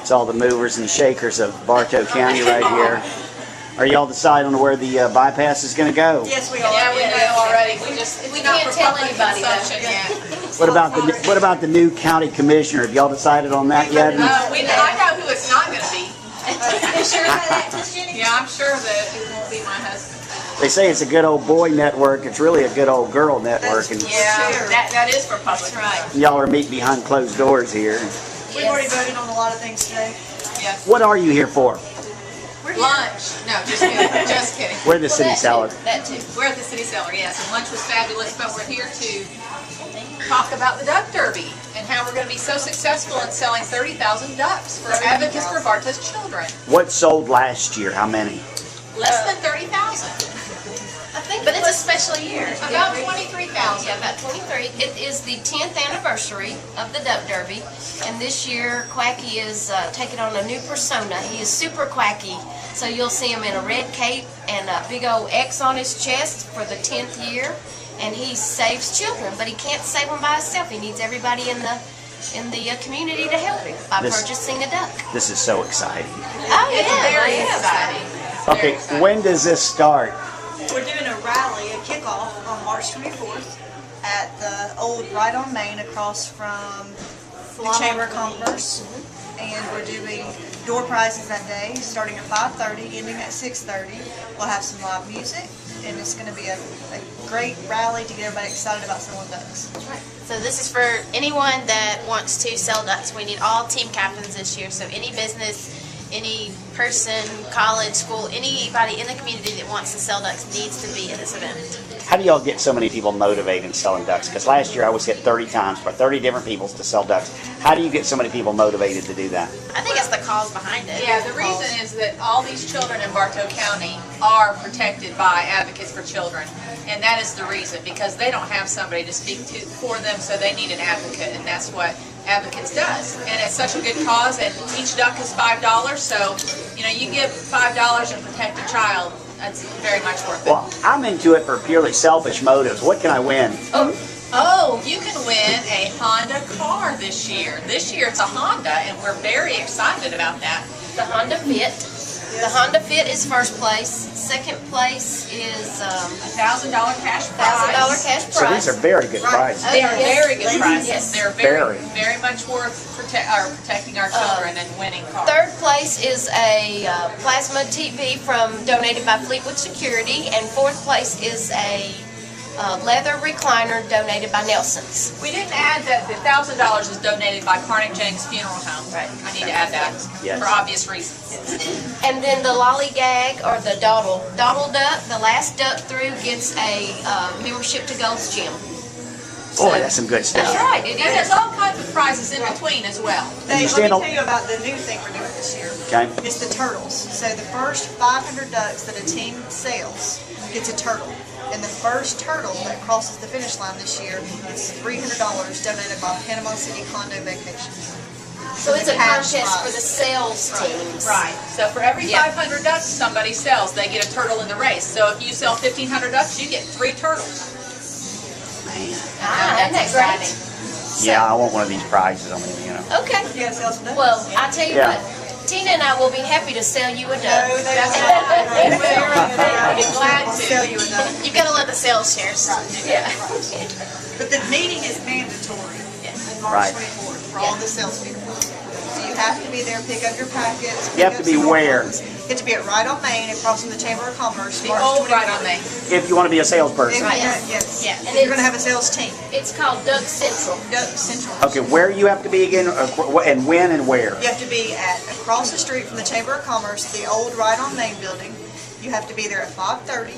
It's all the movers and shakers of Bartow County right here. Are y'all deciding on where the bypass is going to go? Yes, we are. Yeah, we know already. We can't tell anybody that. What about the new county commissioner? Have y'all decided on that yet? I know who it's not going to be. You sure about that, Miss Jenny? Yeah, I'm sure that it won't be my husband. They say it's a good old boy network. It's really a good old girl network. And That is for public. That's right. y'all are meeting behind closed doors here. We've already voted on a lot of things today. Yes. What are you here for? Lunch. No, just kidding. Just kidding. We're the city cellar. That too. We're at the city cellar, yes. And lunch was fabulous, but we're here to talk about the duck derby and how we're going to be so successful in selling 30,000 ducks for Advocates for Bartow's Children. What sold last year? How many? Less than 30,000. I think, but it's a special year. About 23,000. Yeah, about 23. It is the 10th anniversary of the Duck Derby, and this year Quacky is taking on a new persona. He is super Quacky, so you'll see him in a red cape and a big old X on his chest for the 10th year, and he saves children, but he can't save them by himself. He needs everybody in the community to help him by purchasing a duck. This is so exciting. Oh, It's yeah, very it is. exciting. Okay, when does this start? We're doing a rally, a kickoff on March 24th at the old Right on Main across from the Chamber of Commerce. And we're doing door prizes that day, starting at 5:30, ending at 6:30. We'll have some live music, and it's going to be a great rally to get everybody excited about selling ducks. That's right. So this is for anyone that wants to sell ducks. We need all team captains this year, so any business, any person, college, school, anybody in the community that wants to sell ducks needs to be at this event. How do y'all get so many people motivated in selling ducks? Because last year I was hit 30 times by 30 different people to sell ducks. How do you get so many people motivated to do that? I think it's the cause behind it. Yeah, the reason is that all these children in Bartow County are protected by Advocates for Children. And that is the reason, because they don't have somebody to speak to for them, so they need an advocate, and that's what Advocates does. And it's such a good cause, and each duck is $5, so you give $5 and protect a child. That's very much worth it. Well, I'm into it for purely selfish motives. What can I win? Oh, you can win a Honda car this year. This year it's a Honda, and we're very excited about that. The Honda Fit. The Honda Fit is first place. Second place is $1,000 cash prize. $1,000 cash prize. So these are very good prizes. They are very good prizes. Yes. They're very much worth protecting our children and winning cars. Third place is a plasma TV donated by Fleetwood Security, and fourth place is a leather recliner donated by Nelson's. We didn't add that the $1,000 is donated by Carnegie James Funeral Home. Right. I need to add that for obvious reasons. And then the lollygag, or the dawdle duck, the last duck through gets a membership to Gold's Gym. Boy, that's some good stuff. That's right, it And there's is. all kinds of prizes in between as well. Dave, let me tell you about the new thing we're doing this year. Okay. It's the turtles. So the first 500 ducks that a team sells gets a turtle. And the first turtle that crosses the finish line this year is $300 donated by Panama City Condo Vacations. So it's a contest for the sales teams. Right. So for every 500 ducks somebody sells, they get a turtle in the race. So if you sell 1,500 ducks, you get 3 turtles. Man. Isn't that great? Yeah, I want one of these prizes. Okay. You gotta sell some ducks. Well, I tell you what, Tina and I will be happy to sell you a duck. No, that's not. I'd be glad I'll to. sell you a duck. You've got to let the sales shares. Yeah. But the meeting is mandatory on March 24th for all the salespeople. So you have to be there, pick up your packets. You have to be where? You have to be at Right on Main across from the Chamber of Commerce. The March old 24th. Right on Main. If you want to be a salesperson. Yes. Yeah. And you're going to have a sales team. It's called Duck Central. Duck Central. Okay, where you have to be again, and when and where? You have to be across the street from the Chamber of Commerce, the old Right on Main building. You have to be there at 5:30,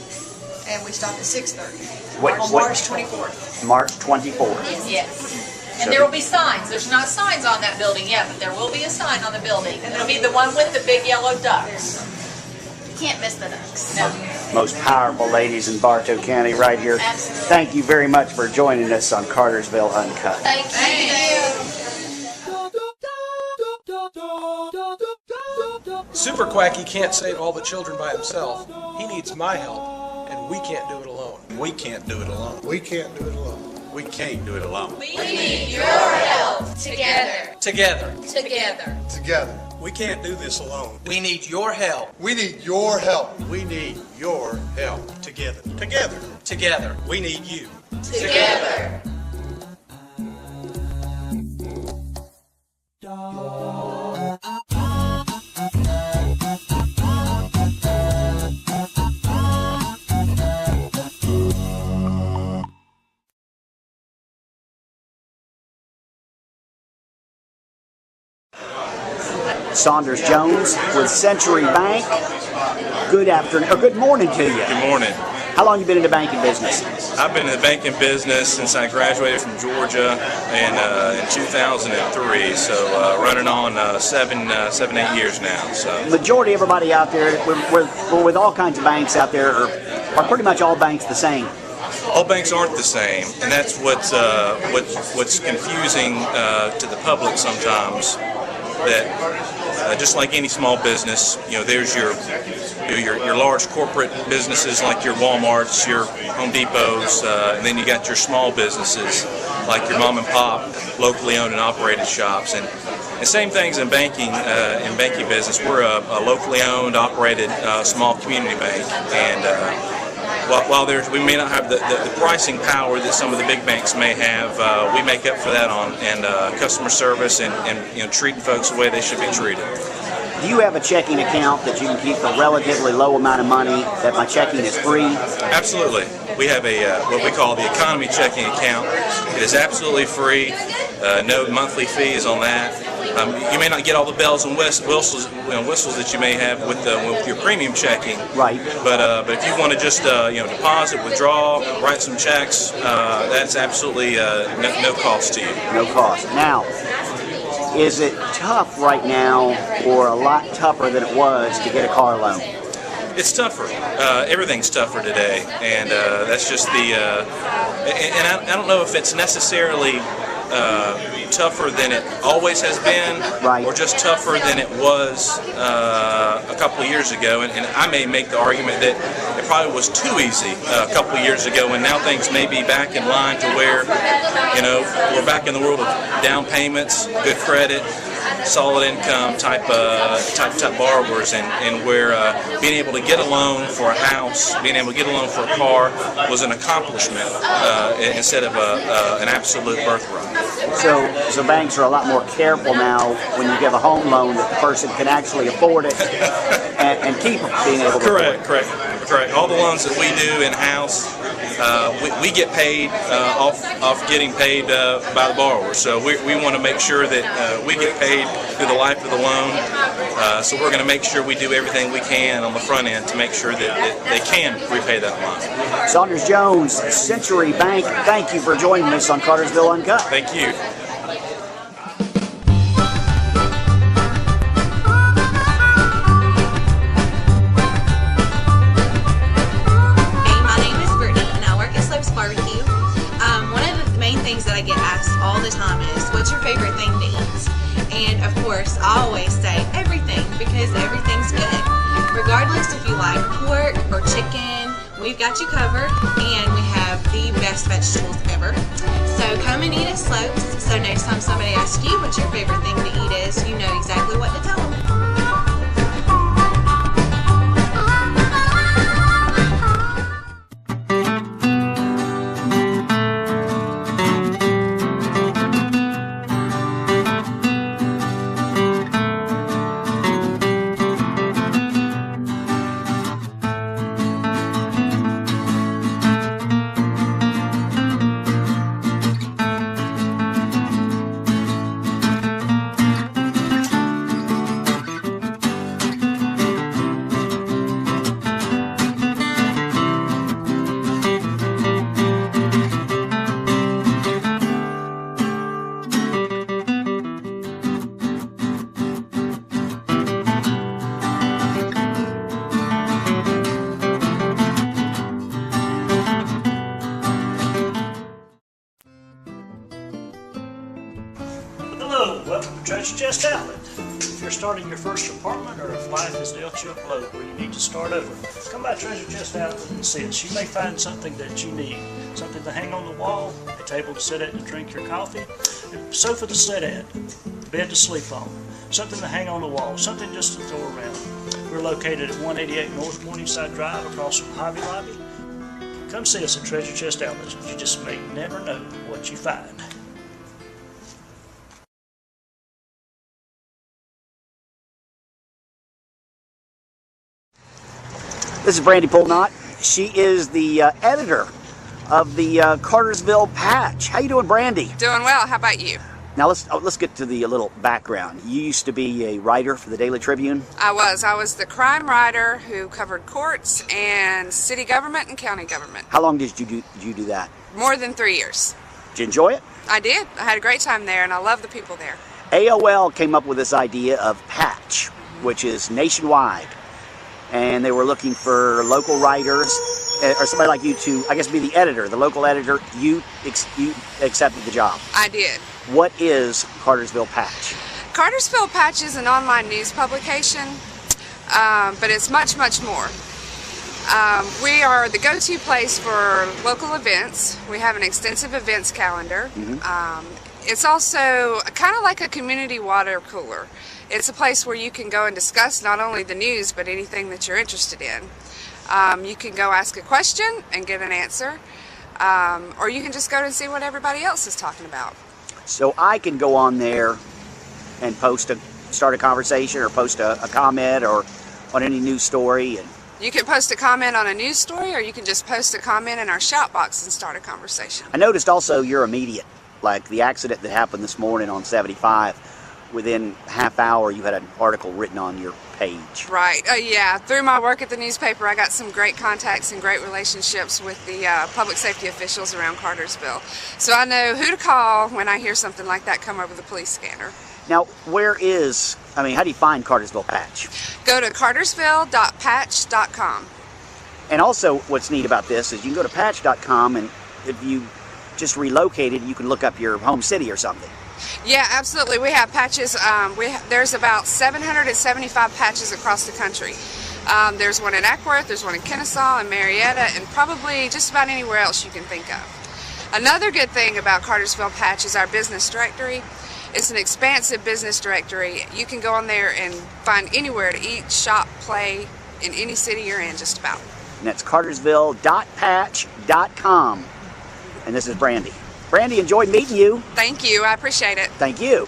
and we stop at 6:30 on March 24th. March 24th. Yes. And there will be signs. There's not signs on that building yet, but there will be a sign on the building. And it'll be the one with the big yellow ducks. You can't miss the ducks. No. Most powerful ladies in Bartow County right here. Absolutely. Thank you very much for joining us on Cartersville Uncut. Thank you. Super Quacky can't save all the children by himself. He needs my help, and we can't do it alone. We can't do it alone. We can't do it alone. We can't do it alone. We need your help. Together. Together. Together. Together. We can't do this alone. We need your help. We need your help. We need your help. Together. Together. Together. We need you. Together. Saunders Jones with Century Bank. Good afternoon, or good morning to you. Good morning. How long you been in the banking business? I've been in the banking business since I graduated from Georgia in 2003, so running on 8 years now. So Majority of everybody out there, we're with all kinds of banks out there, are pretty much all banks the same. all banks aren't the same, and that's what's confusing to the public sometimes. That just like any small business, there's your large corporate businesses like your Walmarts, your Home Depots, and then you got your small businesses like your mom and pop, locally owned and operated shops. And same things in banking business. We're a locally owned, operated small community bank, and while we may not have the pricing power that some of the big banks may have, we make up for that on customer service and treating folks the way they should be treated. Do you have a checking account that you can keep for a relatively low amount of money, that my checking is free? Absolutely. We have what we call the economy checking account. It is absolutely free. No monthly fees on that. You may not get all the bells and whistles that you may have with your premium checking. Right. But if you want to just deposit, withdraw, write some checks, that's absolutely no cost to you. No cost. Now, is it tough right now, or a lot tougher than it was to get a car loan? It's tougher. Everything's tougher today, and that's just the. And I don't know if it's necessarily tougher than it always has been, right, or just tougher than it was a couple of years ago. And I may make the argument that it probably was too easy a couple of years ago, and now things may be back in line to where we're back in the world of down payments, good credit, solid income type borrowers, and where being able to get a loan for a house, being able to get a loan for a car was an accomplishment instead of an absolute birthright. So banks are a lot more careful now when you give a home loan that the person can actually afford it and keep being able to afford it. Correct. All the loans that we do in-house, we get paid off getting paid by the borrower. So we want to make sure that we get paid through the life of the loan. So we're going to make sure we do everything we can on the front end to make sure that they can repay that loan. Saunders Jones, Century Bank, thank you for joining us on Cartersville UNCUT. Thank you. That I get asked all the time is, what's your favorite thing to eat? And of course, I always say everything, because everything's good. Regardless if you like pork or chicken, we've got you covered, and we have the best vegetables ever. So come and eat at Slopes, so next time somebody asks you what your favorite thing to eat is, you know exactly what to tell them. Hello, welcome to Treasure Chest Outlet. If you're starting your first apartment, or if life has dealt you a blow where you need to start over, come by Treasure Chest Outlet and see us. You may find something that you need. Something to hang on the wall, a table to sit at and drink your coffee, a sofa to sit at, a bed to sleep on. something to hang on the wall, something just to throw around. We're located at 188 North Morningside Drive across from Hobby Lobby. Come see us at Treasure Chest Outlet. You just may never know what you find. This is Brandy Polnott. She is the editor of the Cartersville Patch. How you doing, Brandy? Doing well. How about you? Now let's get to the little background. You used to be a writer for the Daily Tribune. I was the crime writer who covered courts and city government and county government. How long did you do that? More than 3 years. Did you enjoy it? I did. I had a great time there, and I love the people there. AOL came up with this idea of Patch, which is nationwide, and they were looking for local writers or somebody like you to, I guess, be the editor, the local editor. You accepted the job. I did. What is Cartersville Patch? Cartersville Patch is an online news publication, but it's much, much more. We are the go-to place for local events. We have an extensive events calendar. It's also kind of like a community water cooler. It's a place where you can go and discuss not only the news, but anything that you're interested in. You can go ask a question and get an answer, or you can just go and see what everybody else is talking about. So I can go on there and start a conversation or post a comment or on any news story. And you can post a comment on a news story, or you can just post a comment in our shout box and start a conversation. I noticed also you're immediate, like the accident that happened this morning on 75. Within half hour, you had an article written on your page. Right. Yeah. Through my work at the newspaper, I got some great contacts and great relationships with the public safety officials around Cartersville. So I know who to call when I hear something like that come over the police scanner. Now, how do you find Cartersville Patch? Go to cartersville.patch.com. And also, what's neat about this is you can go to patch.com, and if you just relocated, you can look up your home city or something. Yeah, absolutely. We have patches. There's about 775 patches across the country. There's one in Ackworth, there's one in Kennesaw and Marietta, and probably just about anywhere else you can think of. Another good thing about Cartersville Patch is our business directory. It's an expansive business directory. You can go on there and find anywhere to eat, shop, play in any city you're in, just about. And that's cartersville.patch.com. And this is Brandy. Brandy, enjoyed meeting you. Thank you. I appreciate it. Thank you.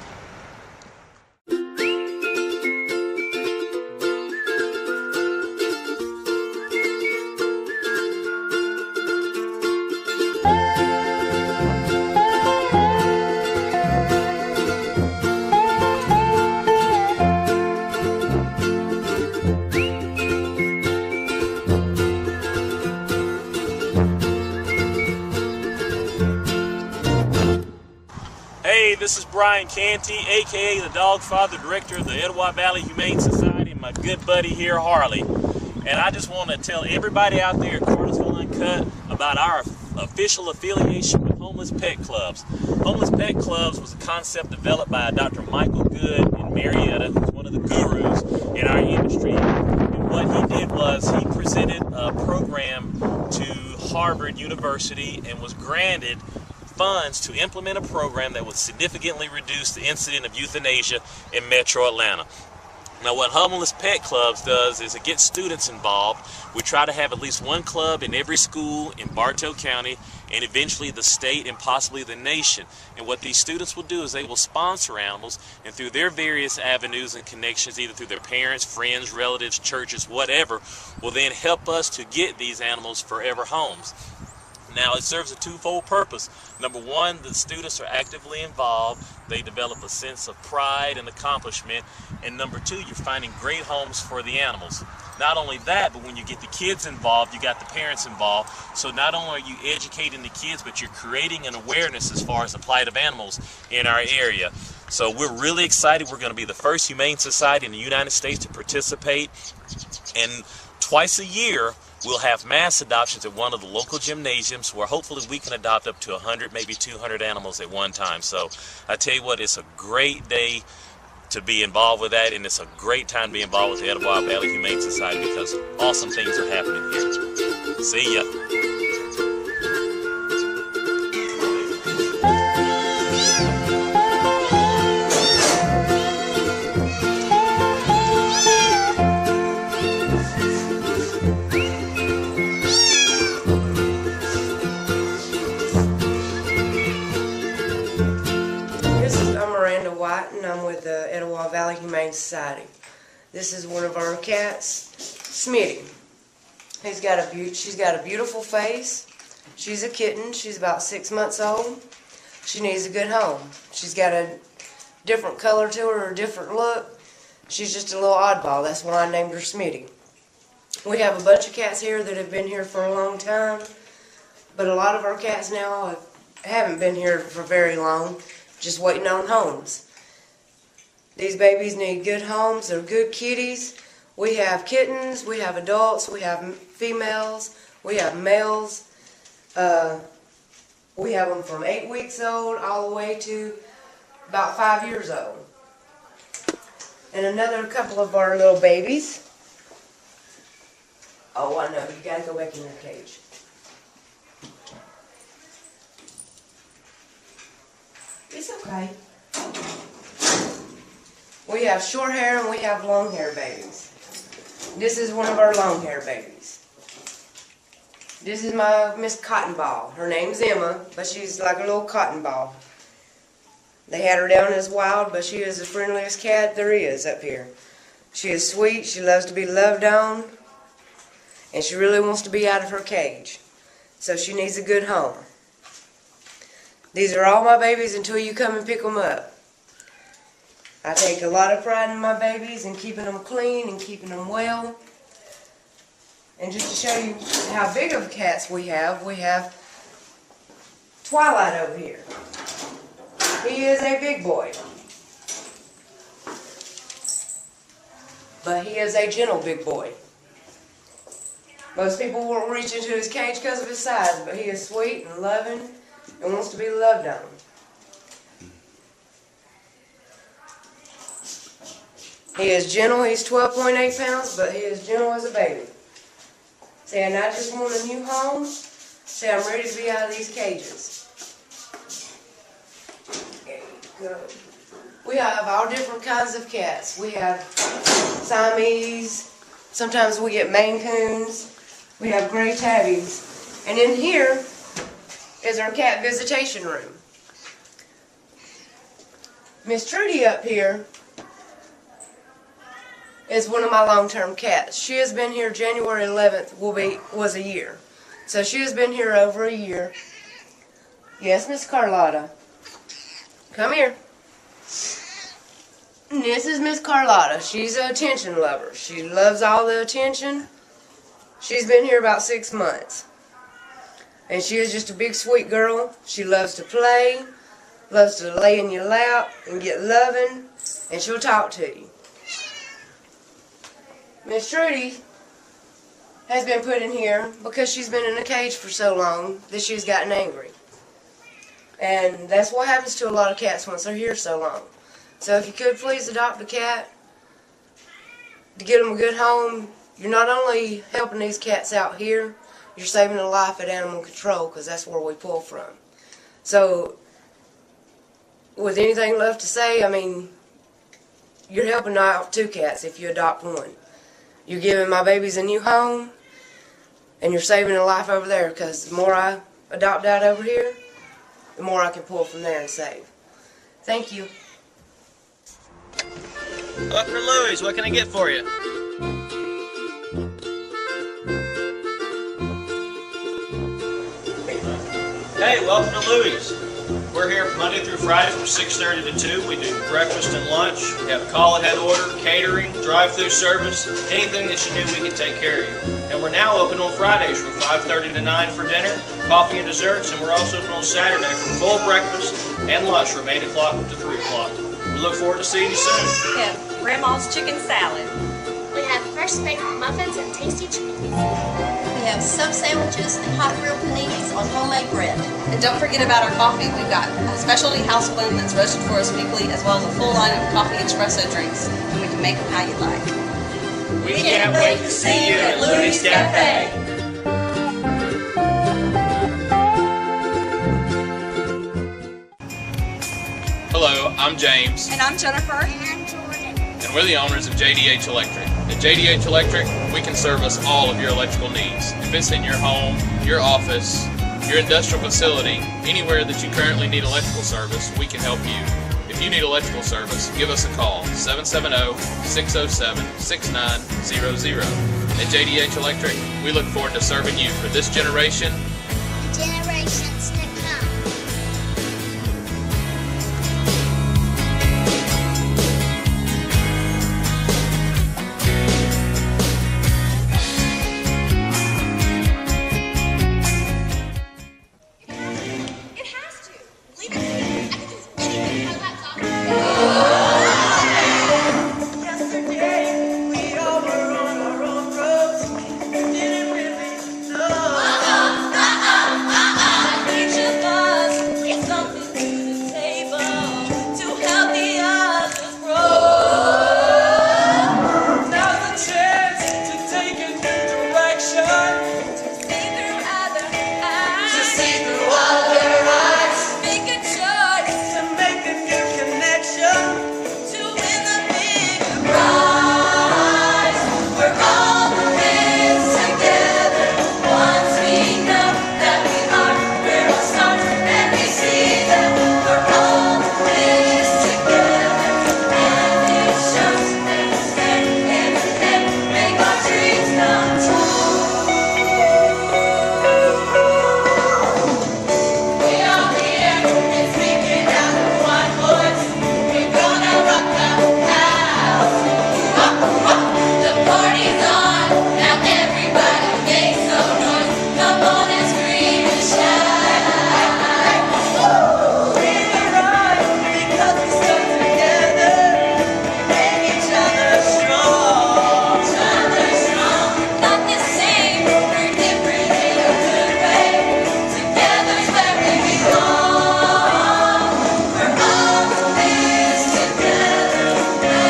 Hey, this is Brian Canty, aka the Dog Father, Director of the Etowah Valley Humane Society, and my good buddy here, Harley. And I just want to tell everybody out there at Cartersville UNCUT about our official affiliation with Homeless Pet Clubs. Homeless Pet Clubs was a concept developed by Dr. Michael Good in Marietta, who's one of the gurus in our industry. And what he did was he presented a program to Harvard University and was granted funds to implement a program that would significantly reduce the incidence of euthanasia in Metro Atlanta. Now, what Homeless Pet Clubs does is it gets students involved. We try to have at least one club in every school in Bartow County and eventually the state and possibly the nation. And what these students will do is they will sponsor animals, and through their various avenues and connections, either through their parents, friends, relatives, churches, whatever, will then help us to get these animals forever homes. Now, it serves a twofold purpose. Number one, the students are actively involved. They develop a sense of pride and accomplishment. And number two, you're finding great homes for the animals. Not only that, but when you get the kids involved, you got the parents involved. So not only are you educating the kids, but you're creating an awareness as far as the plight of animals in our area. So we're really excited. We're going to be the first humane society in the United States to participate. And twice a year, we'll have mass adoptions at one of the local gymnasiums where hopefully we can adopt up to 100, maybe 200 animals at one time. So I tell you what, it's a great day to be involved with that, and it's a great time to be involved with the Etowah Valley Humane Society because awesome things are happening here. See ya. Humane Society. This is one of our cats, Smitty. She's got a beautiful face. She's a kitten. She's about 6 months old. She needs a good home. She's got a different color to her, a different look. She's just a little oddball. That's why I named her Smitty. We have a bunch of cats here that have been here for a long time, but a lot of our cats now haven't been here for very long, just waiting on homes. These babies need good homes. They're good kitties. We have kittens, we have adults, we have females, we have males. We have them from 8 weeks old all the way to about 5 years old. And another couple of our little babies. Oh, I know, you gotta go back in your cage. It's okay. We have short hair and we have long hair babies. This is one of our long hair babies. This is my Miss Cotton Ball. Her name's Emma, but she's like a little cotton ball. They had her down as wild, but she is the friendliest cat there is up here. She is sweet, she loves to be loved on, and she really wants to be out of her cage. So she needs a good home. These are all my babies until you come and pick them up. I take a lot of pride in my babies and keeping them clean and keeping them well. And just to show you how big of cats we have Twilight over here. He is a big boy. But he is a gentle big boy. Most people won't reach into his cage because of his size, but he is sweet and loving and wants to be loved on. He is gentle. He's 12.8 pounds, but he is gentle as a baby. Saying, I just want a new home. Say, I'm ready to be out of these cages. There you go. We have all different kinds of cats. We have Siamese. Sometimes we get Maine Coons. We have Gray Tabbies. And in here is our cat visitation room. Miss Trudy up here is one of my long-term cats. She has been here January 11th was a year. So she has been here over a year. Yes, Miss Carlotta. Come here. And this is Miss Carlotta. She's an attention lover. She loves all the attention. She's been here about 6 months. And she is just a big sweet girl. She loves to play, loves to lay in your lap and get loving, and she'll talk to you. Miss Trudy has been put in here because she's been in a cage for so long that she's gotten angry. And that's what happens to a lot of cats once they're here so long. So if you could please adopt a cat to get them a good home, you're not only helping these cats out here, you're saving a life at animal control because that's where we pull from. So with anything left to say, I mean, you're helping out 2 cats if you adopt one. You're giving my babies a new home, and you're saving a life over there because the more I adopt out over here, the more I can pull from there and save. Thank you. Dr. Louis, what can I get for you? Hey, welcome to Louis. We're here Monday through Friday from 6:30 to 2. We do breakfast and lunch. We have call-ahead order, catering, drive-through service, anything that you need, we can take care of you. And we're now open on Fridays from 5:30 to 9 for dinner, coffee and desserts, and we're also open on Saturday for full breakfast and lunch from 8 o'clock to 3 o'clock. We look forward to seeing you soon. We have Grandma's chicken salad. We have fresh baked muffins and tasty chickens. We have sub sandwiches and hot grilled paninis on homemade bread. And don't forget about our coffee. We've got a specialty house blend that's roasted for us weekly, as well as a full line of coffee espresso drinks. And we can make them how you like. We can't wait to see you at Louis Cafe. Hello, I'm James. And I'm Jennifer. And I'm Jordan. And we're the owners of JDH Electric. At JDH Electric, we can service all of your electrical needs. If it's in your home, your office, your industrial facility, anywhere that you currently need electrical service, we can help you. If If you need electrical service, give us a call, 770-607-6900. At JDH Electric, we look forward to serving you for this generation. Generations to come. It has to. Leave it to me. I can use anything on my laptop. Yesterday, we all were on our own roads. We didn't really know. Each of us brings something to the table to help the others grow. Now's the chance to take a new direction. To see through other eyes. To see through other eyes. Make a choice to make a new connection. To win the bigger prize. We're all in this together. Once we know that we are, we're all stars, and we see that we're all in this together. And it shows that we stand hand in hand, make our dreams come true. We are here and speaking out in one voice. We're gonna rock the house. The party's on, now everybody make some noise. Come on and scream and shout. We're right because we stuck together. Make each other strong. Not the same, we're different in a good way. Together's where we belong. We're all in this together. As we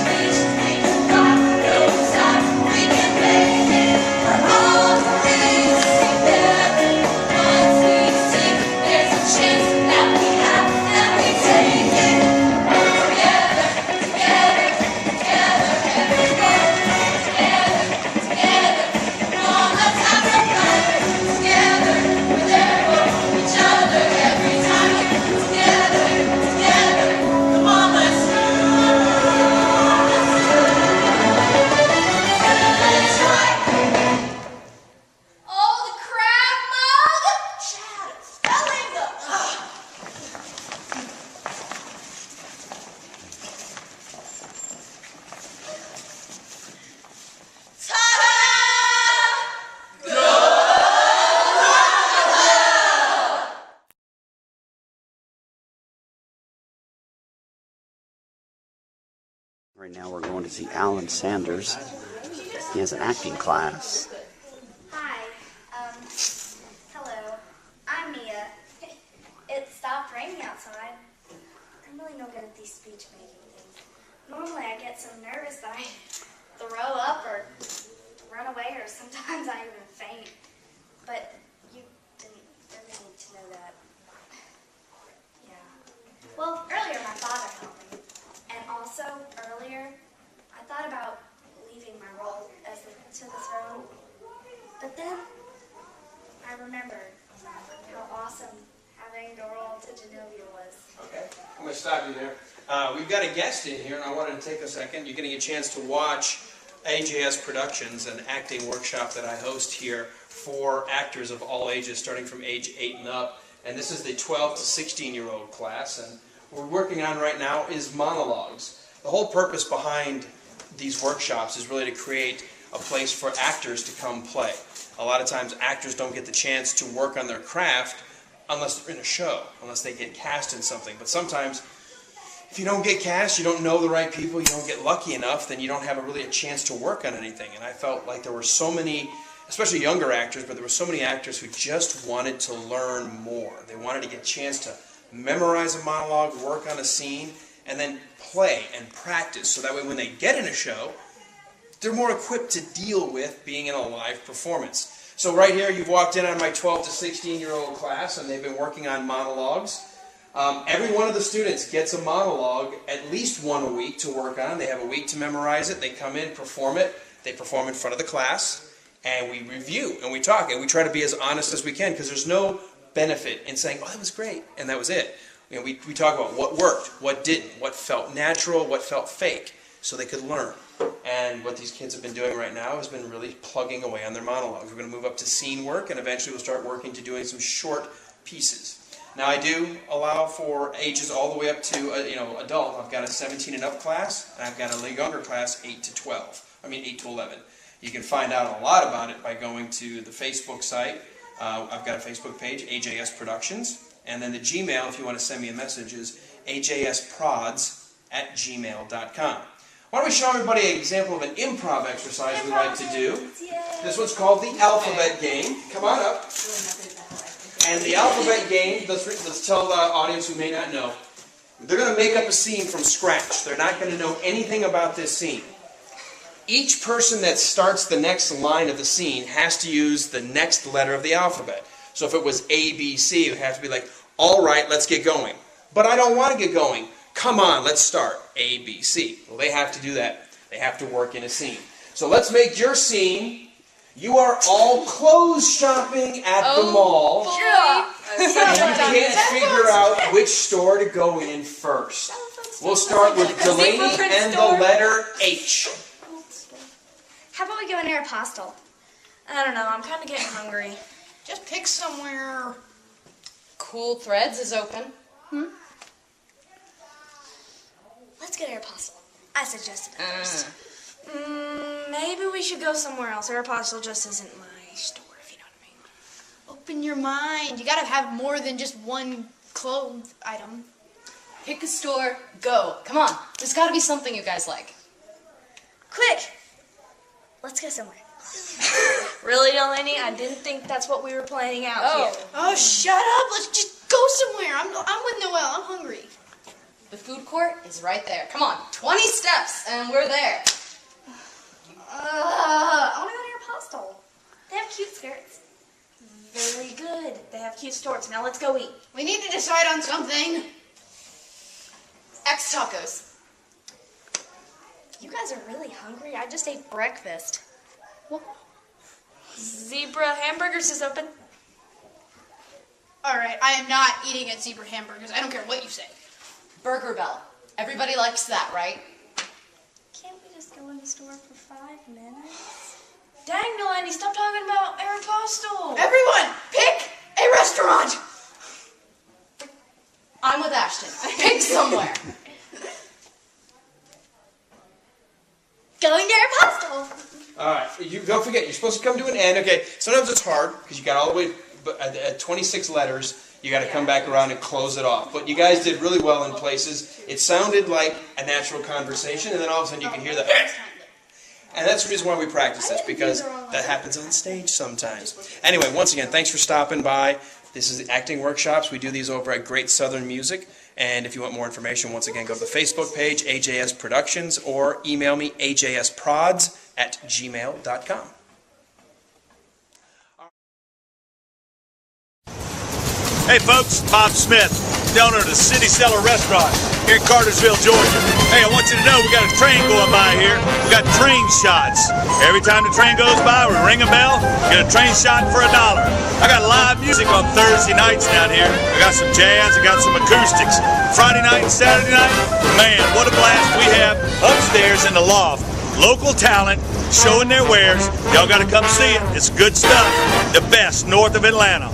reach, we got no side. We can make it. We're all in this together. Once we sing, there's a chance that we have, and we take it. Together, together, together, everywhere. Together, together. Come on, let's have some fun. Together, we're there for each other every time. Together, together. Come on, let's do it. Let's try. Oh, the crab mug. Chad, spelling the. Right now we're going to see Alan Sanders. He has an acting class. Hi. Hello. I'm Mia. It stopped raining outside. I'm really no good at these speech making things. Normally I get so nervous that I throw up or run away, or sometimes I even faint. But you didn't really need to know that. Yeah. Well, earlier my father helped me. And also, earlier, I thought about leaving my role as the to the throne. But then, I remembered how awesome having the role to Genovia was. Okay, I'm going to stop you there. We've got a guest in here, and I wanted to take a second. You're getting a chance to watch AJS Productions, an acting workshop that I host here for actors of all ages, starting from age 8 and up. And this is the 12 to 16-year-old class. And what we're working on right now is monologues. The whole purpose behind these workshops is really to create a place for actors to come play. A lot of times actors don't get the chance to work on their craft unless they're in a show, unless they get cast in something. But sometimes if you don't get cast, you don't know the right people, you don't get lucky enough, then you don't have really a chance to work on anything. And I felt like there were so many, especially younger actors, but there were so many actors who just wanted to learn more. They wanted to get a chance to memorize a monologue, work on a scene, and then play and practice. So that way when they get in a show, they're more equipped to deal with being in a live performance. So right here, you've walked in on my 12 to 16-year-old class, and they've been working on monologues. Every one of the students gets a monologue at least one a week to work on. They have a week to memorize it. They come in, perform it. They perform in front of the class, and we review, and we talk, and we try to be as honest as we can, because there's no benefit in saying, oh, that was great, and that was it. You know, we talk about what worked, what didn't, what felt natural, what felt fake, so they could learn. And what these kids have been doing right now has been really plugging away on their monologues. We're going to move up to scene work, and eventually we'll start working to doing some short pieces. Now I do allow for ages all the way up to adult. I've got a 17 and up class, and I've got a younger class 8 to 11. You can find out a lot about it by going to the Facebook site. I've got a Facebook page, AJS Productions, and then the Gmail, if you want to send me a message, is ajsprods@gmail.com. Why don't we show everybody an example of an improv exercise we like to do. This one's called the alphabet game. Come on up. And the alphabet game, let's tell the audience who may not know, they're going to make up a scene from scratch. They're not going to know anything about this scene. Each person that starts the next line of the scene has to use the next letter of the alphabet. So if it was A, B, C, it would have to be like, all right, let's get going. But I don't want to get going. Come on, let's start. A, B, C. Well, they have to do that. They have to work in a scene. So let's make your scene. You are all clothes shopping at the mall. And you can't figure out which store to go in first. We'll start with Delaney and the letter H. How about we go in Aeropostale? I don't know, I'm kind of getting hungry. Just pick somewhere. Cool Threads is open. Let's get Aeropostale. I suggested it first. Maybe we should go somewhere else. Aeropostale just isn't my store, if you know what I mean. Open your mind. You gotta have more than just one clothes item. Pick a store, go. Come on, there's gotta be something you guys like. Quick! Let's go somewhere. Really, Delaney? I didn't think that's what we were planning out here. Oh, shut up. Let's just go somewhere. I'm with Noelle. I'm hungry. The food court is right there. Come on, 20 steps and we're there. I want to go to Aeropostale. They have cute skirts. Very good. They have cute stores. Now let's go eat. We need to decide on something. X tacos. You guys are really hungry. I just ate breakfast. Well, Zebra Hamburgers is open. All right, I am not eating at Zebra Hamburgers. I don't care what you say. Burger Bell. Everybody likes that, right? Can't we just go in the store for 5 minutes? Dang, Delaney, stop talking about Aeropostale. Everyone, pick a restaurant. I'm with Ashton. Pick somewhere. Going to Aeropostale. All right, you don't forget, you're supposed to come to an end. Okay, sometimes it's hard because you got all the way at 26 letters. You got to come back around and close it off. But you guys did really well in places. It sounded like a natural conversation, and then all of a sudden you can hear the and that's the reason why we practice this, because that happens on stage sometimes. Anyway, once again, thanks for stopping by. This is the acting workshops. We do these over at Great Southern Music. And if you want more information, once again, go to the Facebook page, AJS Productions, or email me, ajsprods@gmail.com. Hey folks, Bob Smith, the owner of the City Cellar restaurant here in Cartersville, Georgia. Hey, I want you to know we got a train going by here. We got train shots. Every time the train goes by, we ring a bell, get a train shot for $1. I got live music on Thursday nights down here. I got some jazz, I got some acoustics. Friday night and Saturday night, man, what a blast we have upstairs in the loft. Local talent showing their wares. Y'all got to come see it. It's good stuff. The best north of Atlanta.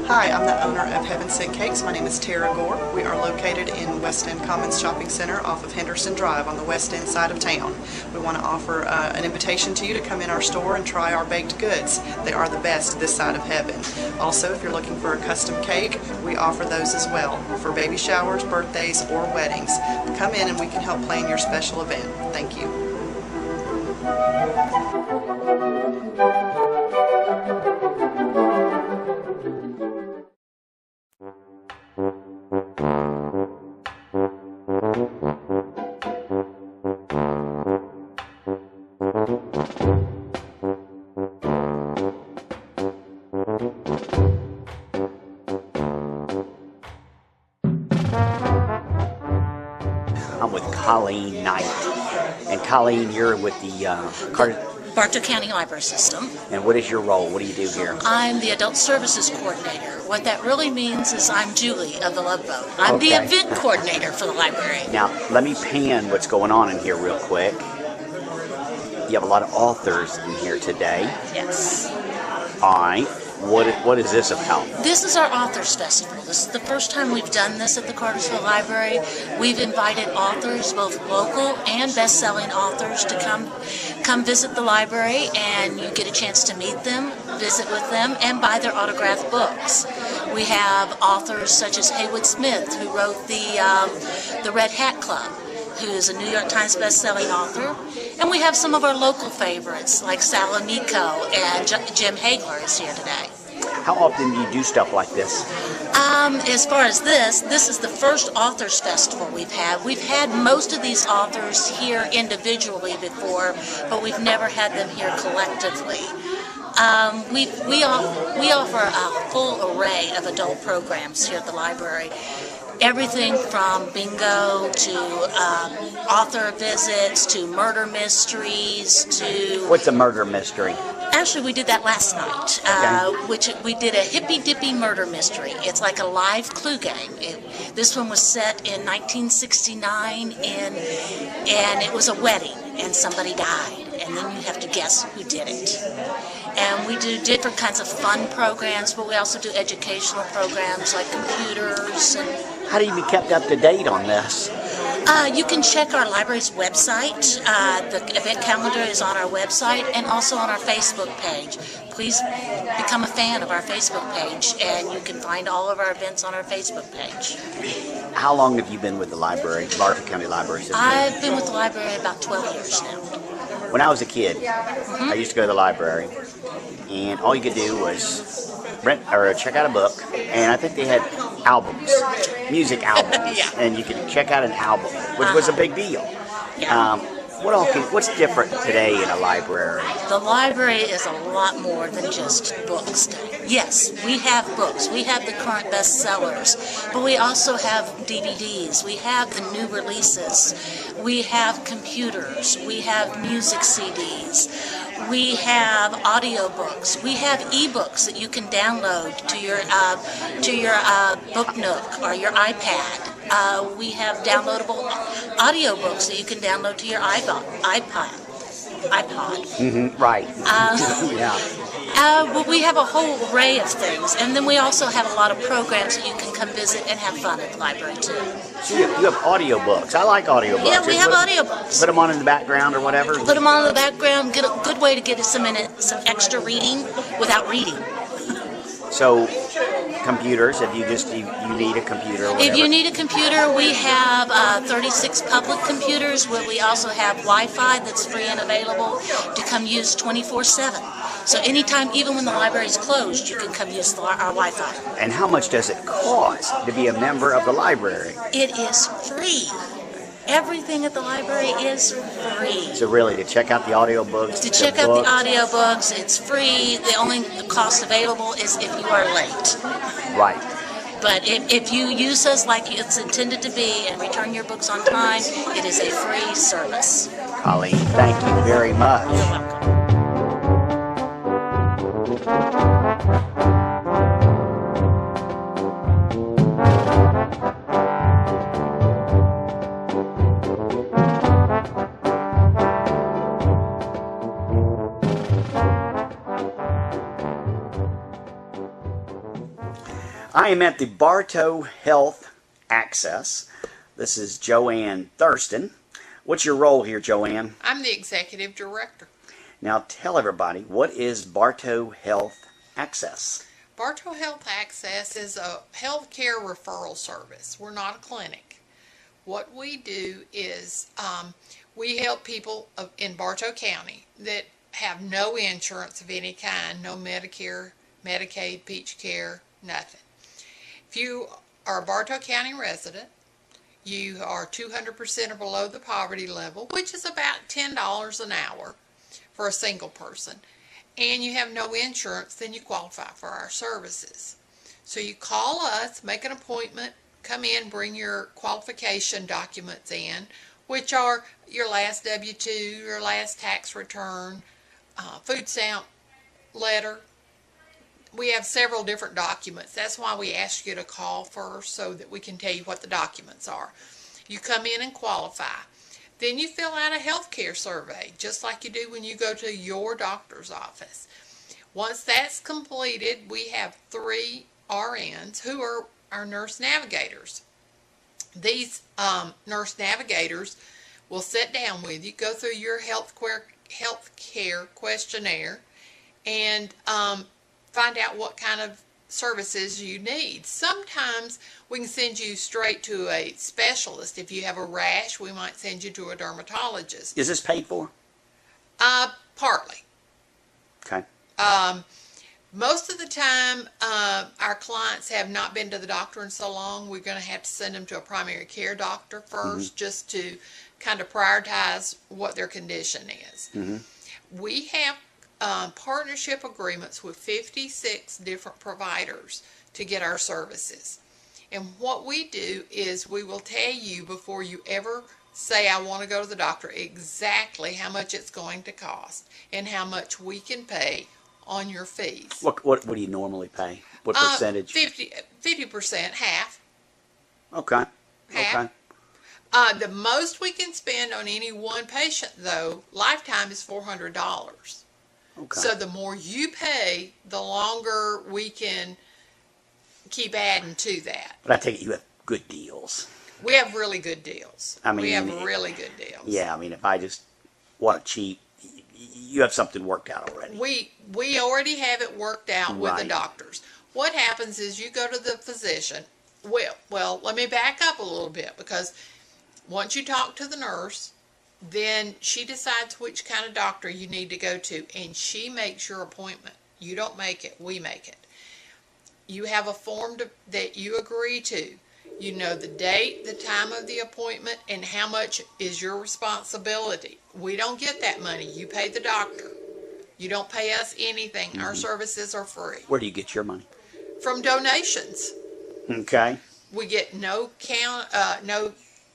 Hi, I'm the owner of Heaven Sent Cakes. My name is Tara Gore. We are located in West End Commons Shopping Center off of Henderson Drive on the west end side of town. We want to offer an invitation to you to come in our store and try our baked goods. They are the best this side of heaven. Also, if you're looking for a custom cake, we offer those as well for baby showers, birthdays, or weddings. Come in and we can help plan your special event. Thank you. I'm with Colleen Knight. And Colleen, you're with the Bartow County Library System. And what is your role? What do you do here? I'm the Adult Services Coordinator. What that really means is I'm Julie of the Love Boat. I'm the Okay. event coordinator for the library. Now, let me pan what's going on in here real quick. You have a lot of authors in here today. Yes. All right. What is this about? This is our Authors Festival. This is the first time we've done this at the Cartersville Library. We've invited authors, both local and best-selling authors, to come visit the library, and you get a chance to meet them, visit with them, and buy their autographed books. We have authors such as Haywood Smith, who wrote the Red Hat Club, who is a New York Times best-selling author. And we have some of our local favorites, like Sal Amico and Jim Hagler is here today. How often do you do stuff like this? As far as this is the first Authors Festival we've had. We've had most of these authors here individually before, but we've never had them here collectively. We offer a full array of adult programs here at the library. Everything from bingo to author visits to murder mysteries to... What's a murder mystery? Actually, we did that last night, which we did a hippy dippy murder mystery. It's like a live clue game. This one was set in 1969, and it was a wedding, and somebody died, and then you have to guess who did it. And we do different kinds of fun programs, but we also do educational programs like computers. And how do you be kept up to date on this? You can check our library's website. The event calendar is on our website and also on our Facebook page. Please become a fan of our Facebook page, and you can find all of our events on our Facebook page. How long have you been with the library, Bartow County Library System? I've been with the library about 12 years now. When I was a kid, I used to go to the library, and all you could do was rent or check out a book, and I think they had albums, music albums, and you could check out an album, which was a big deal. What's different today in a library? The library is a lot more than just books. Yes, we have books. We have the current bestsellers, but we also have DVDs. We have the new releases. We have computers. We have music CDs. We have audiobooks. We have ebooks that you can download to your Book Nook or your iPad. We have downloadable audiobooks that you can download to your iPod. Mm-hmm, right. Well, we have a whole array of things, and then we also have a lot of programs that you can come visit and have fun at the library too. So you have audiobooks. I like audiobooks. Yeah, we have audiobooks. Put them on in the background or whatever. Put them on in the background. Get a good way to get some extra reading without reading. So, computers, if you need a computer or whatever. If you need a computer, we have 36 public computers where we also have Wi-Fi that's free and available to come use 24/7. So anytime, even when the library is closed, you can come use our Wi-Fi. And how much does it cost to be a member of the library? It is free. Everything at the library is free. So really, to check out the audiobooks, To check out the audiobooks, it's free. The only cost available is if you are late. Right. But if you use us like it's intended to be and return your books on time, it is a free service. Colleen, thank you very much. You're welcome. I am at the Bartow Health Access. This is Joanne Thurston. What's your role here, Joanne? I'm the executive director. Now tell everybody, what is Bartow Health Access? Bartow Health Access is a healthcare referral service. We're not a clinic. What we do is we help people in Bartow County that have no insurance of any kind, no Medicare, Medicaid, Peach Care, nothing. If you are a Bartow County resident, you are 200% or below the poverty level, which is about $10 an hour for a single person, and you have no insurance, then you qualify for our services. So you call us, make an appointment, come in, bring your qualification documents in, which are your last W-2, your last tax return, food stamp letter. We have several different documents. That's why we ask you to call first so that we can tell you what the documents are. You come in and qualify. Then you fill out a health care survey, just like you do when you go to your doctor's office. Once that's completed, we have 3 RNs who are our nurse navigators. These nurse navigators will sit down with you, go through your health care questionnaire, and find out what kind of services you need. Sometimes we can send you straight to a specialist. If you have a rash, we might send you to a dermatologist. Is this paid for? Partly. Okay. Most of the time, our clients have not been to the doctor in so long, we're going to have to send them to a primary care doctor first, just to kind of prioritize what their condition is. We have partnership agreements with 56 different providers to get our services. And what we do is we will tell you before you ever say, I want to go to the doctor, exactly how much it's going to cost and how much we can pay on your fees. What do you normally pay? What percentage? 50%, half. Okay. Half. Okay. The most we can spend on any one patient, though, lifetime is $400. Okay. So the more you pay, the longer we can keep adding to that. But I take it you have good deals. We have really good deals. I mean, we have really good deals. Yeah, I mean, if I just want cheap, you have something worked out already. We already have it worked out with the Right. doctors. What happens is you go to the physician. Well, let me back up a little bit, because once you talk to the nurse, then she decides which kind of doctor you need to go to, and she makes your appointment. You don't make it, we make it. You have a form that you agree to. You know the date, the time of the appointment, and how much is your responsibility. We don't get that money. You pay the doctor. You don't pay us anything. Our services are free. Where do you get your money? From donations. Okay. We get no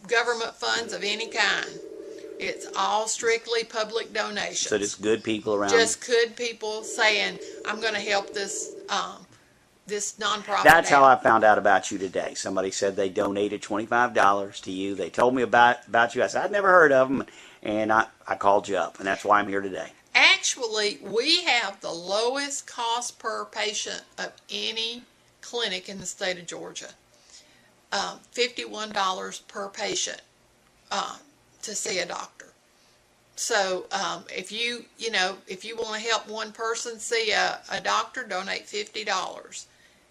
government funds of any kind. It's all strictly public donations. So just good people around. Just good people saying, I'm going to help this this nonprofit. That's how out. I found out about you today. Somebody said they donated $25 to you. They told me about you. I said, I'd never heard of them, and I called you up, and that's why I'm here today. Actually, we have the lowest cost per patient of any clinic in the state of Georgia. $51 per patient to see a doctor. So if you want to help one person see a doctor, donate $50,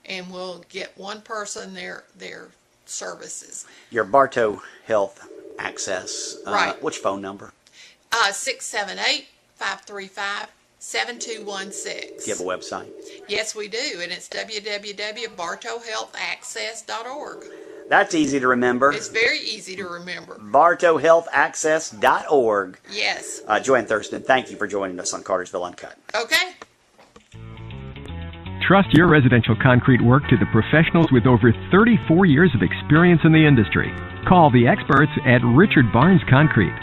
and we'll get one person their services. Your Bartow Health Access. Right. Which phone number? 678-535-7216. Do you have a website? Yes, we do, and it's www.bartowhealthaccess.org. That's easy to remember. It's very easy to remember. BartowHealthAccess.org. Yes. Joanne Thurston, thank you for joining us on Cartersville Uncut. Okay. Trust your residential concrete work to the professionals with over 34 years of experience in the industry. Call the experts at Richard Barnes Concrete.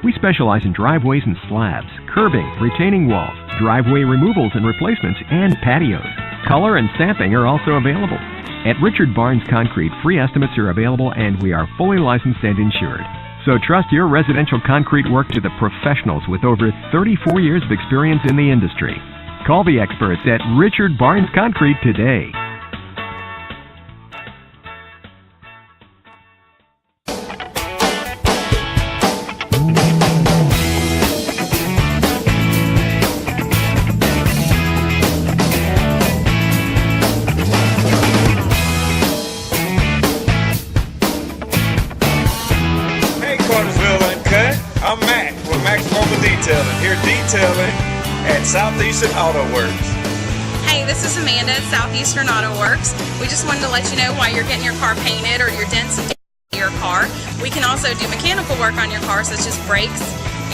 We specialize in driveways and slabs, curbing, retaining walls, driveway removals and replacements, and patios. Color and stamping are also available. At Richard Barnes Concrete, free estimates are available, and we are fully licensed and insured. So trust your residential concrete work to the professionals with over 34 years of experience in the industry. Call the experts at Richard Barnes Concrete today. Detailing at Southeastern Auto Works. Hey, this is Amanda at Southeastern Auto Works. We just wanted to let you know while you're getting your car painted or your dents in your car, we can also do mechanical work on your car, such as brakes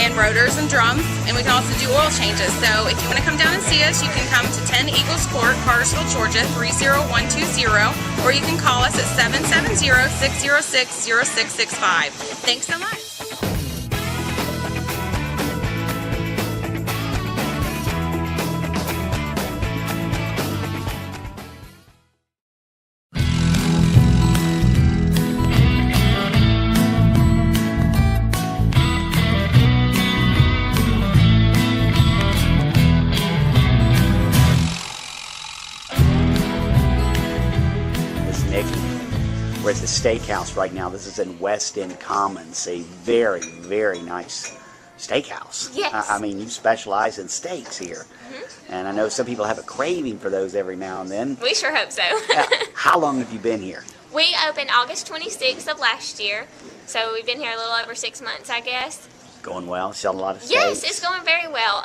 and rotors and drums, and we can also do oil changes. So if you want to come down and see us, you can come to 10 Eagles Court, Cartersville, Georgia, 30120, or you can call us at 770-606-0665. Thanks so much. at the steakhouse right now. This is in West End Commons, a very, very nice steakhouse. Yes. I mean, you specialize in steaks here. And I know some people have a craving for those every now and then. We sure hope so. How long have you been here? We opened August 26th of last year, so we've been here a little over 6 months, I guess. Going well? Selling a lot of steaks? Yes, it's going very well.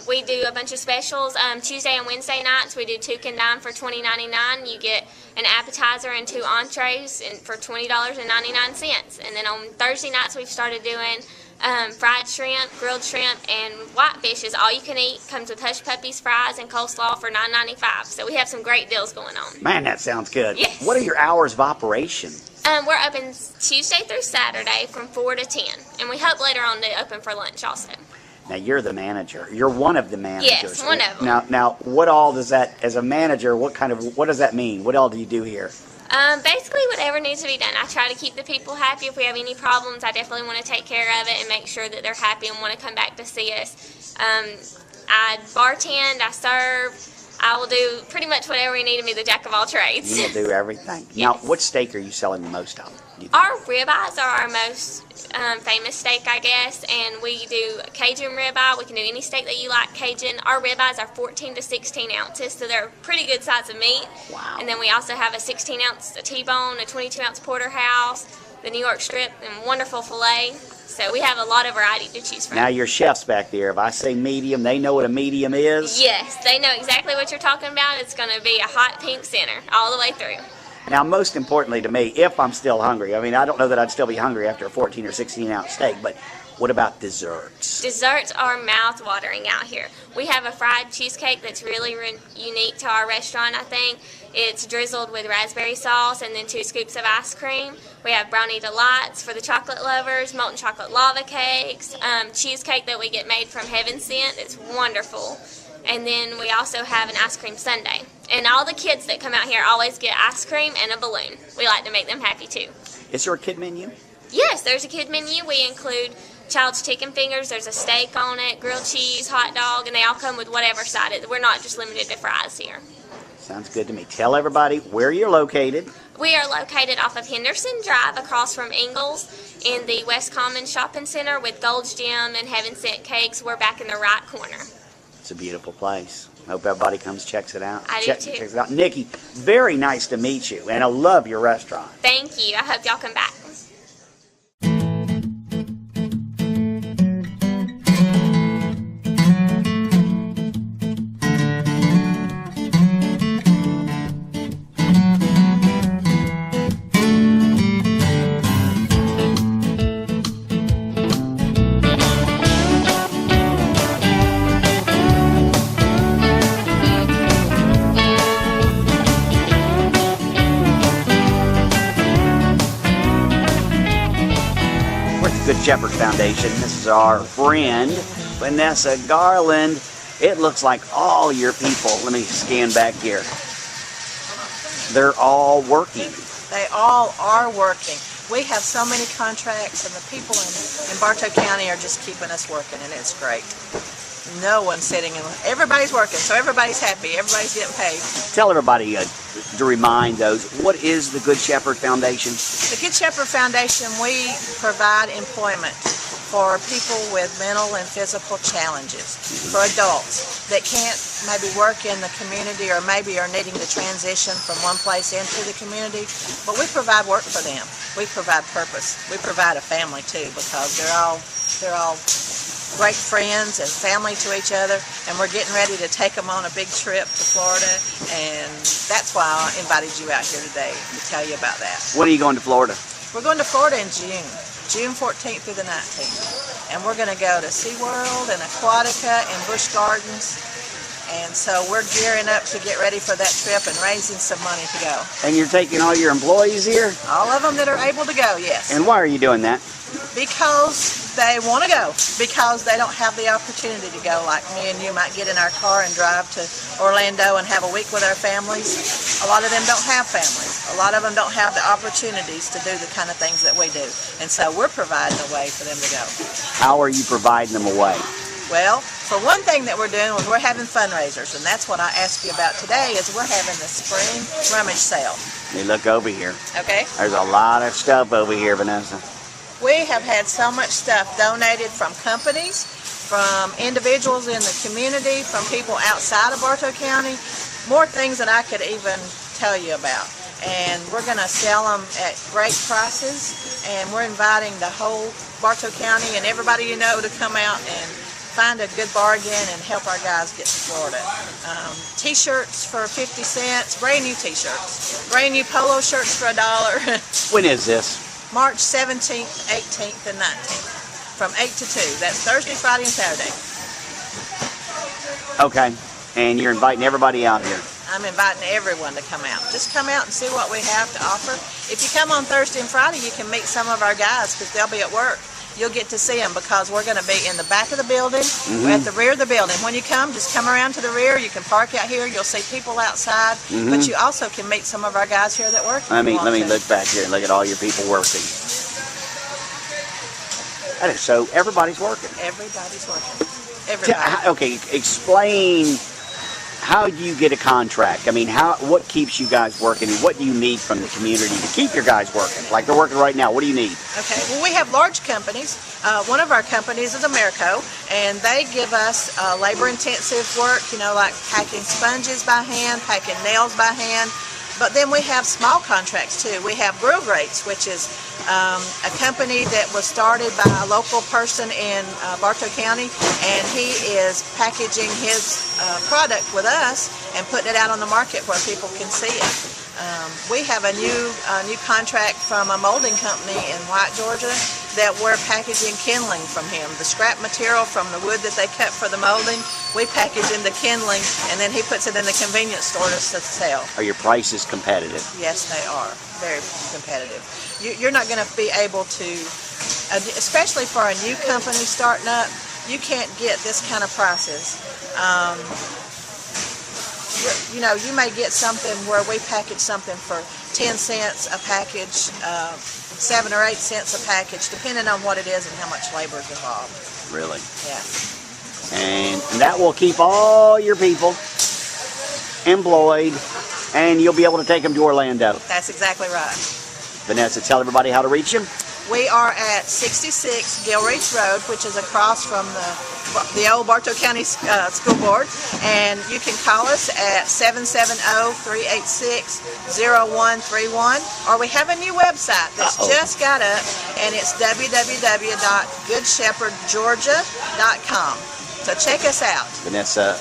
We do a bunch of specials. Tuesday and Wednesday nights, we do 2 can dine for $20.99. You get an appetizer and 2 entrees for $20.99. And then on Thursday nights, we've started doing fried shrimp, grilled shrimp, and whitefish is all you can eat. Comes with hush puppies, fries, and coleslaw for $9.95. So we have some great deals going on. Man, that sounds good. Yes. What are your hours of operation? We're open Tuesday through Saturday from 4 to 10, and we hope later on to open for lunch also. Now, you're the manager. You're one of the managers. Yes, one of them. Now, what all does that, as a manager, what does that mean? What all do you do here? Basically, whatever needs to be done. I try to keep the people happy. If we have any problems, I definitely want to take care of it and make sure that they're happy and want to come back to see us. I bartend, I serve. I will do pretty much whatever you need to be the jack of all trades. You will do everything. Now, what steak are you selling the most of? Our ribeyes are our most famous steak, I guess, and we do Cajun ribeye. We can do any steak that you like Cajun. Our ribeyes are 14 to 16 ounces, so they're a pretty good size of meat. Wow. And then we also have a 16-ounce T-bone, a 22-ounce porterhouse, the New York strip, and wonderful filet. So we have a lot of variety to choose from. Now, your chefs back there, if I say medium, they know what a medium is? Yes, they know exactly what you're talking about. It's going to be a hot pink center all the way through. Now, most importantly to me, if I'm still hungry, I mean, I don't know that I'd still be hungry after a 14 or 16 ounce steak, but what about desserts? Desserts are mouth-watering out here. We have a fried cheesecake that's really unique to our restaurant, I think. It's drizzled with raspberry sauce and then 2 scoops of ice cream. We have brownie delights for the chocolate lovers, molten chocolate lava cakes, cheesecake that we get made from Heaven Sent. It's wonderful. And then we also have an ice cream sundae. And all the kids that come out here always get ice cream and a balloon. We like to make them happy too. Is there a kid menu? Yes, there's a kid menu. We include child's chicken fingers, there's a steak on it, grilled cheese, hot dog, and they all come with whatever side. We're not just limited to fries here. Sounds good to me. Tell everybody where you're located. We are located off of Henderson Drive across from Ingalls in the West Commons Shopping Center with Gold's Gym and Heaven Sent Cakes. We're back in the right corner. It's a beautiful place. I hope everybody comes checks it out. I do too. Checks it out. Nikki, very nice to meet you, and I love your restaurant. Thank you. I hope y'all come back. Good Shepherd Foundation. This is our friend, Vanessa Garland. It looks like all your people, let me scan back here, they're all working. They all are working. We have so many contracts, and the people in Bartow County are just keeping us working, and it's great. No one's sitting in. Everybody's working, so everybody's happy. Everybody's getting paid. Tell everybody to remind those, what is the Good Shepherd Foundation? The Good Shepherd Foundation, we provide employment for people with mental and physical challenges, for adults that can't maybe work in the community or maybe are needing to transition from one place into the community, but we provide work for them. We provide purpose. We provide a family too, because they're all great friends and family to each other, and we're getting ready to take them on a big trip to Florida, and that's why I invited you out here today to tell you about that. When are you going to Florida? We're going to Florida in June 14th through the 19th, and we're going to go to SeaWorld and Aquatica and Busch Gardens, and so we're gearing up to get ready for that trip and raising some money to go. And you're taking all your employees here? All of them that are able to go, yes. And why are you doing that? Because they want to go, because they don't have the opportunity to go like me and you might get in our car and drive to Orlando and have a week with our families. A lot of them don't have families. A lot of them don't have the opportunities to do the kind of things that we do. And so we're providing a way for them to go. How are you providing them a way? Well, for one thing that we're doing is we're having fundraisers, and that's what I asked you about today, is we're having the spring rummage sale. You look over here. Okay. There's a lot of stuff over here, Vanessa. We have had so much stuff donated from companies, from individuals in the community, from people outside of Bartow County, more things that I could even tell you about. And we're going to sell them at great prices, and we're inviting the whole Bartow County and everybody you know to come out and find a good bargain and help our guys get to Florida. T-shirts for 50 cents, brand new T-shirts, brand new polo shirts for $1. When is this? March 17th, 18th, and 19th, from 8 to 2. That's Thursday, Friday, and Saturday. Okay, and you're inviting everybody out here. I'm inviting everyone to come out. Just come out and see what we have to offer. If you come on Thursday and Friday, you can meet some of our guys because they'll be at work. You'll get to see them because we're going to be in the back of the building, at the rear of the building. When you come, just come around to the rear. You can park out here. You'll see people outside, but you also can meet some of our guys here that work. Let me look back here and look at all your people working. That is so. Everybody's working. Everybody's working. Everybody. Okay, explain. How do you get a contract? I mean, what keeps you guys working, and what do you need from the community to keep your guys working? Like they're working right now. What do you need? Okay, well, we have large companies. One of our companies is Americo, and they give us labor-intensive work, you know, like packing sponges by hand, packing nails by hand. But then we have small contracts too. We have Grill Grates, which is a company that was started by a local person in Bartow County, and he is packaging his product with us and putting it out on the market where people can see it. We have a new contract from a molding company in White, Georgia, that we're packaging kindling from him. The scrap material from the wood that they cut for the molding, we package into kindling, and then he puts it in the convenience store to sell. Are your prices competitive? Yes, they are. Very competitive. You're not going to be able to, especially for a new company starting up, you can't get this kind of prices. You know, you may get something where we package something for 10 cents a package, 7 or 8 cents a package, depending on what it is and how much labor is involved. Really? Yeah. And that will keep all your people employed, and you'll be able to take them to Orlando. That's exactly right. Vanessa, tell everybody how to reach you. We are at 66 Gilreath Road, which is across from the old Bartow County School Board, and you can call us at 770-386-0131, or we have a new website that's just got up, and it's www.goodshepherdgeorgia.com. So check us out. Vanessa,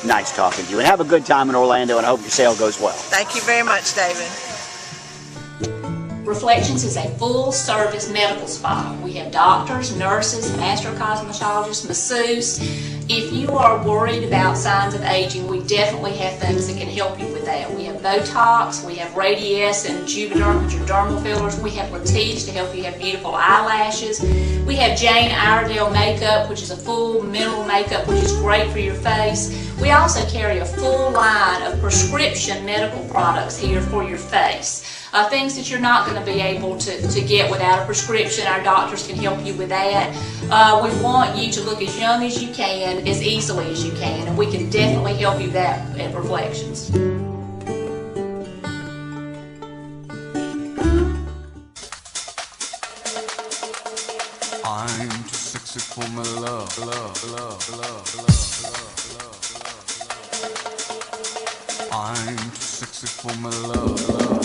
nice talking to you, and have a good time in Orlando, and I hope your sale goes well. Thank you very much, David. Reflections is a full-service medical spa. We have doctors, nurses, master-cosmetologists, masseuse. If you are worried about signs of aging, we definitely have things that can help you with that. We have Botox, we have Radiesse and Juvederm, which are dermal fillers. We have Latisse to help you have beautiful eyelashes. We have Jane Iredale makeup, which is a full mineral makeup, which is great for your face. We also carry a full line of prescription medical products here for your face. Things that you're not going to be able to get without a prescription. Our doctors can help you with that. We want you to look as young as you can, as easily as you can, and we can definitely help you that at Reflections. I'm too sexy for my love, love, love, love, love, love, love. I'm too sexy for my love, love, love.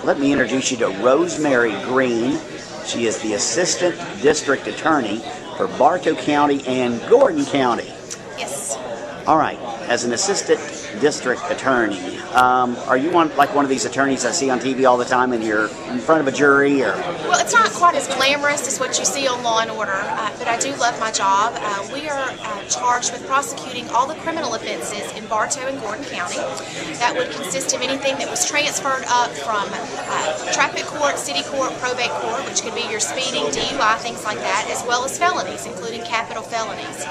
Let me introduce you to Rosemary Green. She is the Assistant District Attorney for Bartow County and Gordon County. Yes. All right. As an assistant district attorney. Are you one of these attorneys I see on TV all the time, and you're in front of a jury? Or well, it's not quite as glamorous as what you see on Law and Order, but I do love my job. We are charged with prosecuting all the criminal offenses in Bartow and Gordon County. That would consist of anything that was transferred up from traffic court, city court, probate court, which could be your speeding, DUI, things like that, as well as felonies, including capital felonies.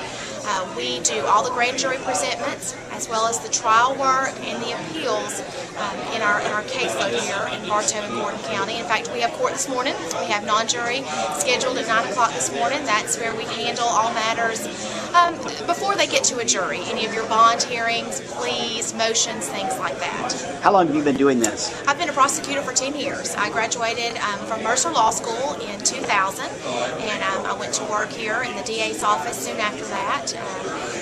We do all the grand jury presentments, as well as the trial work and the appeals in our caseload here in Bartow and Gordon County. In fact, we have court this morning. We have non-jury scheduled at 9 o'clock this morning. That's where we handle all matters before they get to a jury. Any of your bond hearings, pleas, motions, things like that. how long have you been doing this? I've been a prosecutor for 10 years. I graduated from Mercer Law School in 2000, and I went to work here in the DA's office soon after that.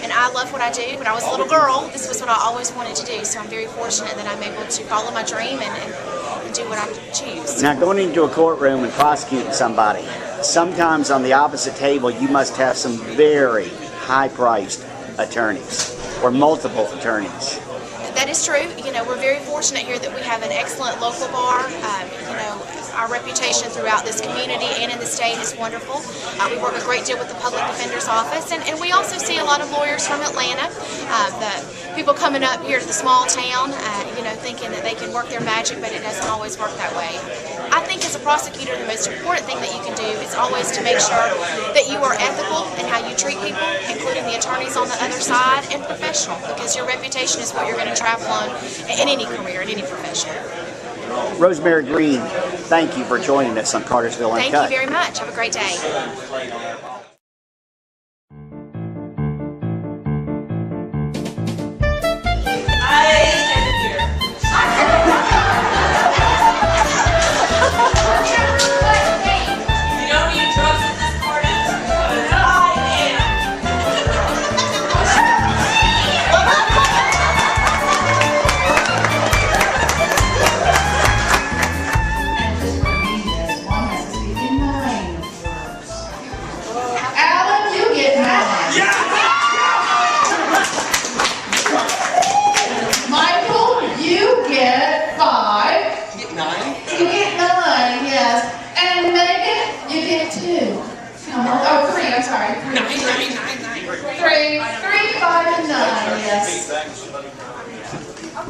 And I love what I do. When I was a little girl, this was what I always wanted to do, so I'm very fortunate that I'm able to follow my dream and do what I choose. Now, going into a courtroom and prosecuting somebody, sometimes on the opposite table you must have some very high-priced attorneys or multiple attorneys. That is true. You know, we're very fortunate here that we have an excellent local bar. You know, our reputation throughout this community and in the state is wonderful. We work a great deal with the Public Defender's Office, and we also see a lot of lawyers from Atlanta. The people coming up here to the small town, you know, thinking that they can work their magic, but it doesn't always work that way. I think as a prosecutor, the most important thing that you can do is always to make sure that you are ethical in how you treat people, including the attorneys on the other side, and professional, because your reputation is what you're going to travel on in any career, in any profession. Rosemary Green, thank you for joining us on Cartersville Uncut. Thank you very much. Have a great day.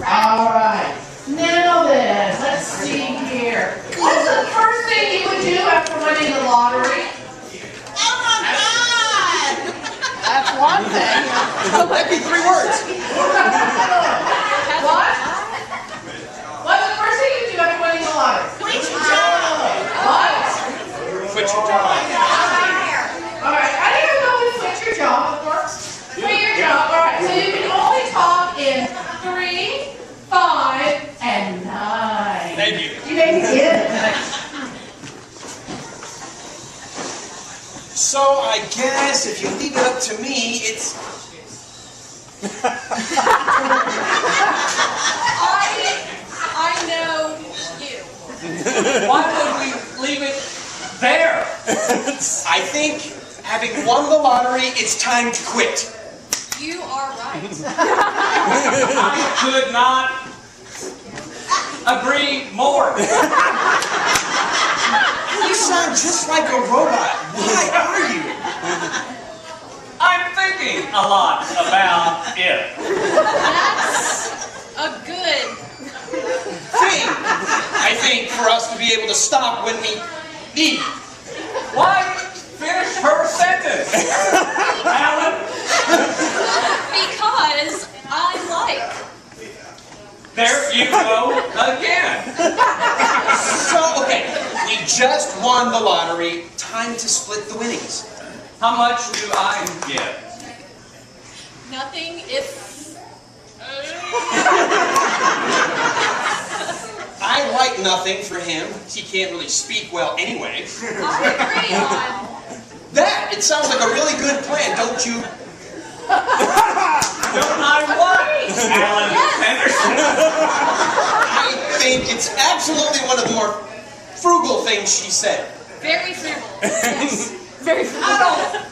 All right. Now then, let's see here. What's the first thing you would do after winning the lottery? Oh my God! That's one thing. That'd be 3 words. What? What's the first thing you do after winning the lottery? Quit your job. What? Quit your job. All right. I didn't know if quit your job works. Quit your job. All right. So you can only talk in 3, 5, and 9. Thank you. You may begin. So I guess if you leave it up to me, it's... I know you. Why would we leave it there? I think, having won the lottery, it's time to quit. You are right. I could not agree more. You sound just like a robot. Why are you? I'm thinking a lot about it. That's a good thing, I think, for us to be able to stop when we need. Why finish her sentence, Alan? because I like. There you go again. So, okay, we just won the lottery. Time to split the winnings. How much do I get? Nothing if... I like nothing for him. He can't really speak well anyway. I agree on... That, it sounds like a really good plan, don't you? Don't I what, Alan Henderson? I think it's absolutely one of the more frugal things she said. Very frugal. Yes. Very frugal. I don't